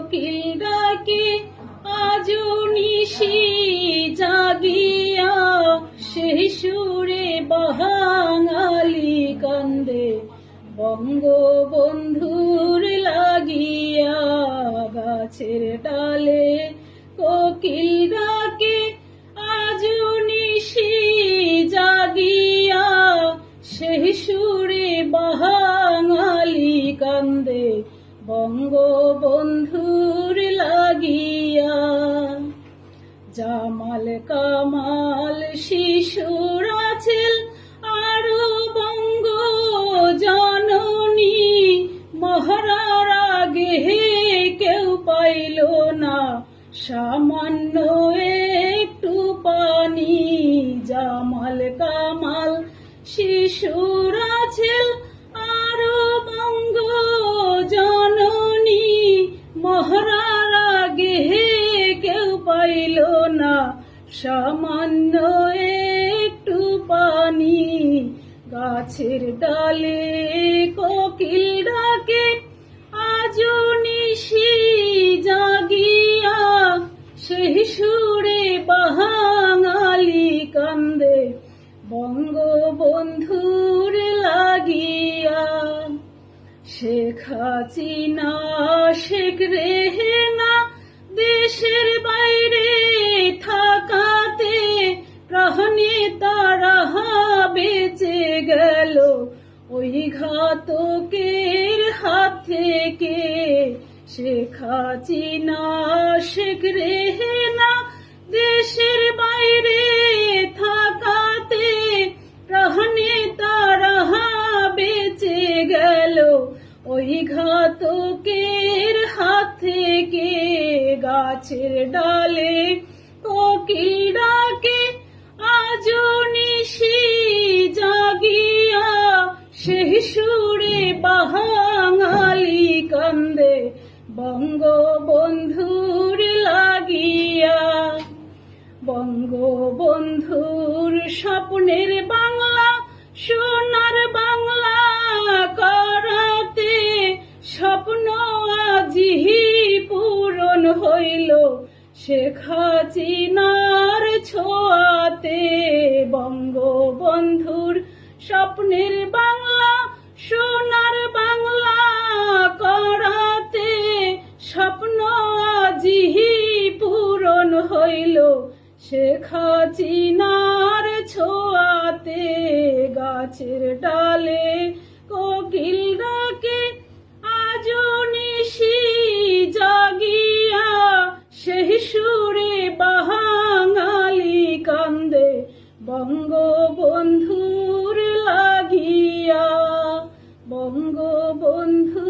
কোকিল ডাকে আজো নিশি জাগিয়া, সেই সুরে বাঙালি কান্দে বঙ্গবন্ধুর লাগিয়া। গাছের ডালে কোকিল ডাকে আজো নিশি জাগিয়া, সেই সুরে বাঙালি কান্দে বঙ্গবন্ধুর লাগিয়া। জামাল কামাল শিশুর আছিল আরো বঙ্গ জননী, মহড়ার আগে কেউ পাইল না সামান্য একটু পানি। জামাল কামাল শিশুর আছিল আরো বঙ্গ জননী, মহড়ার আগে কেউ পাইল না সামান্য একটু পানি। গাছের ডালে কোকিল ডাকে আজো নিশি জাগিয়া, সেই সুরে বাঙালি কান্দে বঙ্গবন্ধুর লাগিয়া। শেখ হাসিনা শেখ রেহেনা দেশের বাইরে থাকাতে প্রাণে তারা বেঁচে গেল ওই ঘাতকের হাত থেকে। শেখ হাসিনা শেখ রেহেনা দেশের বাইরে থাকাতে প্রাণে তারা বেঁচে গেল ওই ঘাতকের হাত থেকে। গাছের ডালে কোকিল ডাকে আজো নিশি জাগিয়া, সেই সুরে বাঙালি কান্দে বঙ্গবন্ধুর লাগিয়া। বঙ্গবন্ধুর স্বপ্নের বাংলা সোনার বাংলা করাতে স্বপ্ন আজি পূরণ হইল শেখ হাসিনার ছোঁয়াতে। বঙ্গবন্ধুর স্বপ্নের বাংলা সোনার বাংলা করাতে স্বপ্ন আজি পূরণ হইল শেখ হাসিনার ছোঁয়াতে। গাছের ডালে কোকিল ডাকে আজো নিশি জাগিয়া, সেই সুরে বাঙালি কান্দে বঙ্গবন্ধুর লাগিয়া। বঙ্গবন্ধু